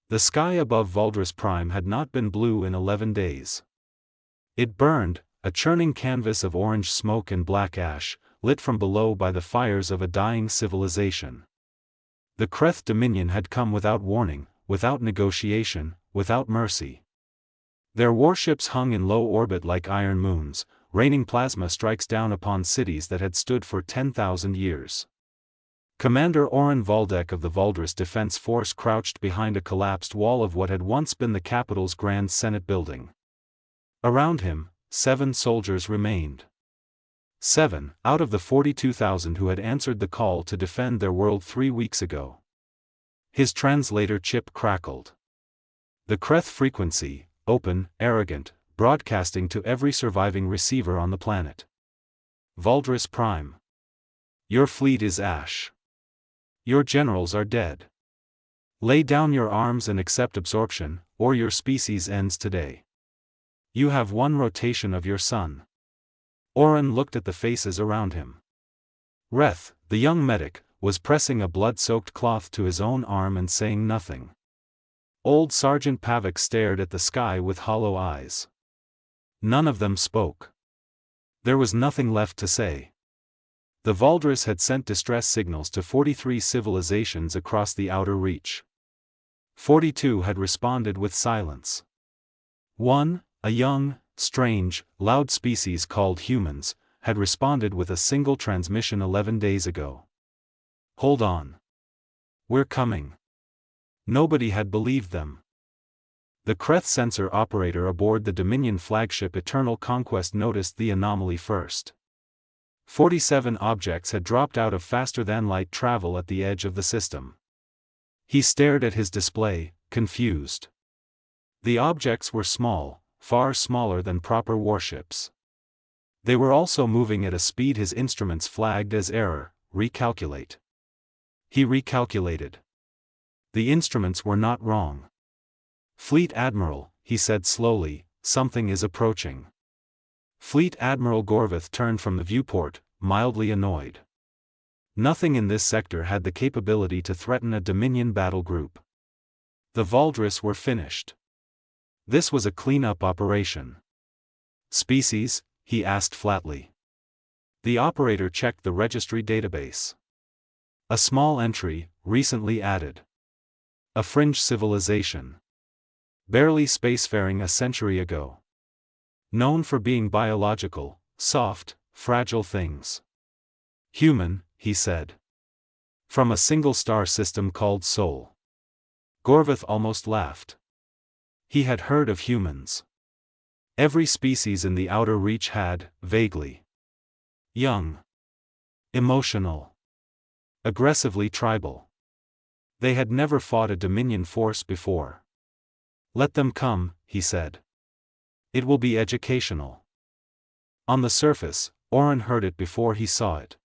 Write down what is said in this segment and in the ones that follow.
The sky above Valdrus Prime had not been blue in 11 days. It burned, a churning canvas of orange smoke and black ash, lit from below by the fires of a dying civilization. The Kreth Dominion had come without warning, without negotiation, without mercy. Their warships hung in low orbit like iron moons, raining plasma strikes down upon cities that had stood for 10,000 years. Commander Oren Valdek of the Valdrus Defense Force crouched behind a collapsed wall of what had once been the capital's Grand Senate building. Around him, 7 soldiers remained. 7 out of the 42,000 who had answered the call to defend their world 3 weeks ago. His translator chip crackled. The Kreth frequency, open, arrogant, broadcasting to every surviving receiver on the planet. Valdrus Prime. Your fleet is ash. Your generals are dead. Lay down your arms and accept absorption, or your species ends today. You have one rotation of your sun. Oren looked at the faces around him. Reth, the young medic, was pressing a blood-soaked cloth to his own arm and saying nothing. Old Sergeant Pavik stared at the sky with hollow eyes. None of them spoke. There was nothing left to say. The Valdrus had sent distress signals to 43 civilizations across the outer reach. 42 had responded with silence. One, a young, strange, loud species called humans, had responded with a single transmission 11 days ago. Hold on. We're coming. Nobody had believed them. The Kreth sensor operator aboard the Dominion flagship Eternal Conquest noticed the anomaly first. 47 objects had dropped out of faster-than-light travel at the edge of the system. He stared at his display, confused. The objects were small, far smaller than proper warships. They were also moving at a speed his instruments flagged as error, recalculate. He recalculated. The instruments were not wrong. Fleet Admiral, he said slowly, something is approaching. Fleet Admiral Gorvith turned from the viewport, mildly annoyed. Nothing in this sector had the capability to threaten a Dominion battle group. The Valdrus were finished. This was a clean-up operation. Species? He asked flatly. The operator checked the registry database. A small entry, recently added. A fringe civilization. Barely spacefaring a century ago. Known for being biological, soft, fragile things. Human, he said. From a single star system called Sol. Gorvith almost laughed. He had heard of humans. Every species in the outer reach had, vaguely. Young. Emotional. Aggressively tribal. They had never fought a Dominion force before. Let them come, he said. It will be educational. On the surface, Oren heard it before he saw it.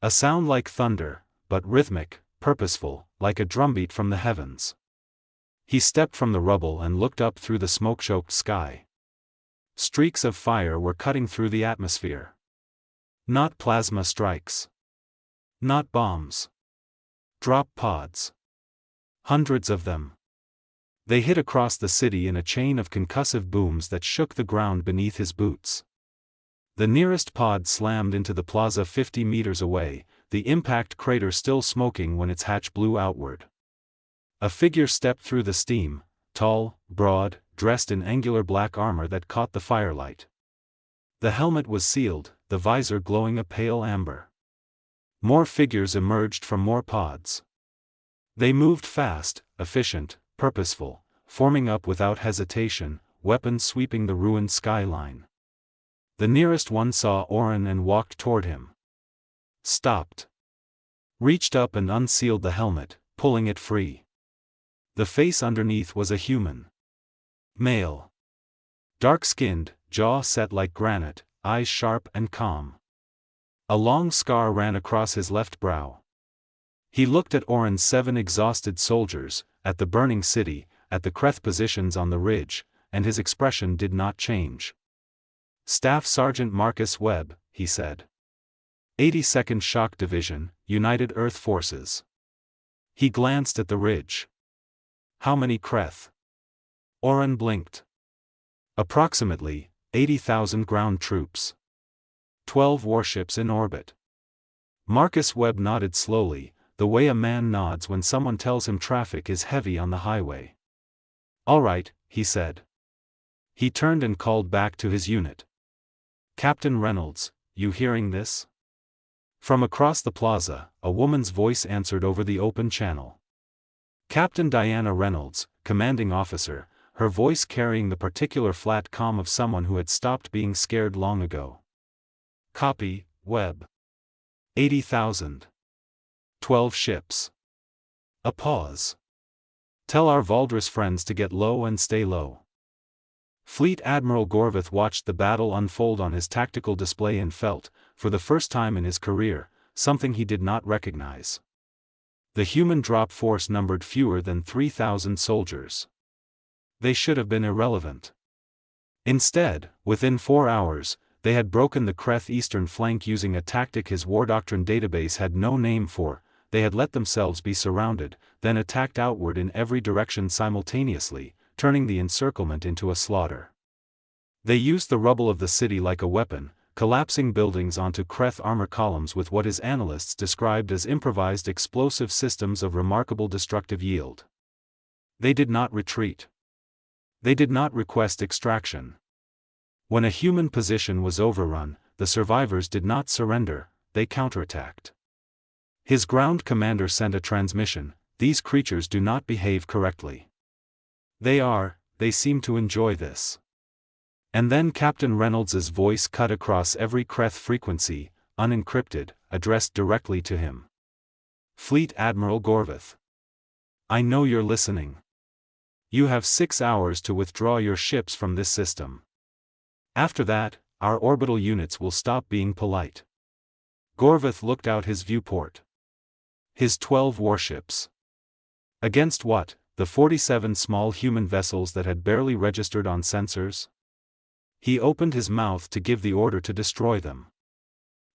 A sound like thunder, but rhythmic, purposeful, like a drumbeat from the heavens. He stepped from the rubble and looked up through the smoke-choked sky. Streaks of fire were cutting through the atmosphere. Not plasma strikes. Not bombs. Drop pods. Hundreds of them. They hit across the city in a chain of concussive booms that shook the ground beneath his boots. The nearest pod slammed into the plaza 50 meters away, the impact crater still smoking when its hatch blew outward. A figure stepped through the steam, tall, broad, dressed in angular black armor that caught the firelight. The helmet was sealed, the visor glowing a pale amber. More figures emerged from more pods. They moved fast, efficient, purposeful, forming up without hesitation, weapons sweeping the ruined skyline. The nearest one saw Oren and walked toward him. Stopped. Reached up and unsealed the helmet, pulling it free. The face underneath was a human. Male. Dark-skinned, jaw set like granite, eyes sharp and calm. A long scar ran across his left brow. He looked at Oren's 7 exhausted soldiers, at the burning city, at the Kreth positions on the ridge, and his expression did not change. Staff Sergeant Marcus Webb, he said. 82nd Shock Division, United Earth Forces. He glanced at the ridge. How many Kreth? Oren blinked. Approximately 80,000 ground troops. 12 warships in orbit. Marcus Webb nodded slowly, the way a man nods when someone tells him traffic is heavy on the highway. All right, he said. He turned and called back to his unit. Captain Reynolds, you hearing this? From across the plaza, a woman's voice answered over the open channel. Captain Diana Reynolds, commanding officer, her voice carrying the particular flat calm of someone who had stopped being scared long ago. Copy, Webb. 80,000. 12 ships. A pause. Tell our Valdrus friends to get low and stay low. Fleet Admiral Gorvith watched the battle unfold on his tactical display and felt, for the first time in his career, something he did not recognize. The human drop force numbered fewer than 3,000 soldiers. They should have been irrelevant. Instead, within 4 hours, they had broken the Kreth eastern flank using a tactic his war doctrine database had no name for. They had let themselves be surrounded, then attacked outward in every direction simultaneously, turning the encirclement into a slaughter. They used the rubble of the city like a weapon, collapsing buildings onto Kreth armor columns with what his analysts described as improvised explosive systems of remarkable destructive yield. They did not retreat. They did not request extraction. When a human position was overrun, the survivors did not surrender, they counterattacked. His ground commander sent a transmission: these creatures do not behave correctly. They seem to enjoy this. And then Captain Reynolds's voice cut across every Kreth frequency, unencrypted, addressed directly to him. Fleet Admiral Gorvith. I know you're listening. You have 6 hours to withdraw your ships from this system. After that, our orbital units will stop being polite. Gorvith looked out his viewport. His 12 warships. Against what, the 47 small human vessels that had barely registered on sensors? He opened his mouth to give the order to destroy them.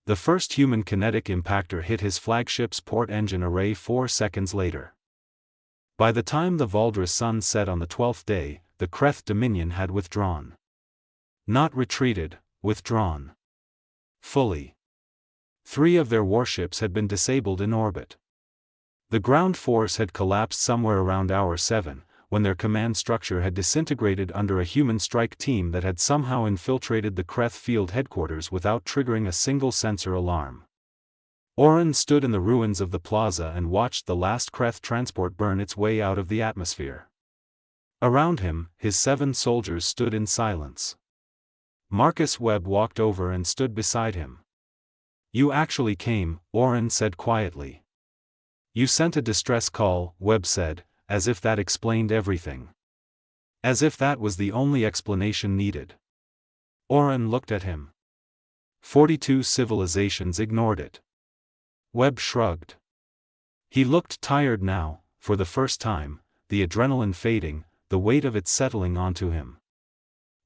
The first human kinetic impactor hit his flagship's port engine array 4 seconds later. By the time the Valdrus sun set on the 12th day, the Kreth Dominion had withdrawn. Not retreated, withdrawn. Fully. 3 of their warships had been disabled in orbit. The ground force had collapsed somewhere around hour 7, when their command structure had disintegrated under a human strike team that had somehow infiltrated the Kreth field headquarters without triggering a single sensor alarm. Oren stood in the ruins of the plaza and watched the last Kreth transport burn its way out of the atmosphere. Around him, his 7 soldiers stood in silence. Marcus Webb walked over and stood beside him. You actually came, Oren said quietly. You sent a distress call, Webb said, as if that explained everything. As if that was the only explanation needed. Oren looked at him. 42 civilizations ignored it. Webb shrugged. He looked tired now, for the first time, the adrenaline fading, the weight of it settling onto him.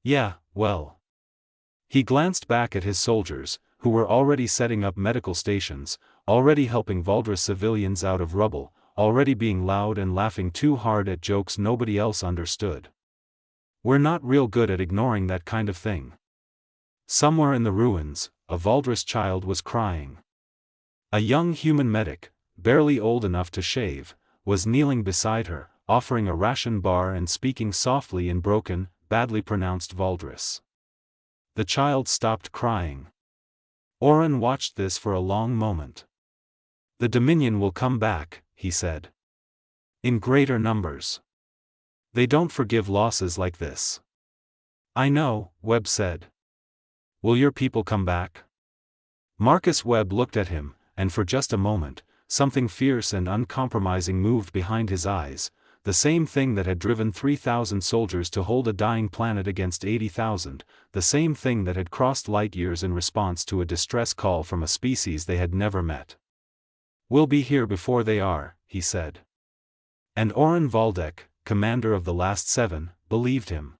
Yeah, well. He glanced back at his soldiers, who were already setting up medical stations, already helping Valdrus civilians out of rubble, already being loud and laughing too hard at jokes nobody else understood. We're not real good at ignoring that kind of thing. Somewhere in the ruins, a Valdrus child was crying. A young human medic, barely old enough to shave, was kneeling beside her, offering a ration bar and speaking softly in broken, badly pronounced Valdrus. The child stopped crying. Oren watched this for a long moment. The Dominion will come back, he said. In greater numbers. They don't forgive losses like this. I know, Webb said. Will your people come back? Marcus Webb looked at him, and for just a moment, something fierce and uncompromising moved behind his eyes, the same thing that had driven 3,000 soldiers to hold a dying planet against 80,000, the same thing that had crossed light years in response to a distress call from a species they had never met. We'll be here before they are, he said. And Oren Valdek, commander of the last 7, believed him.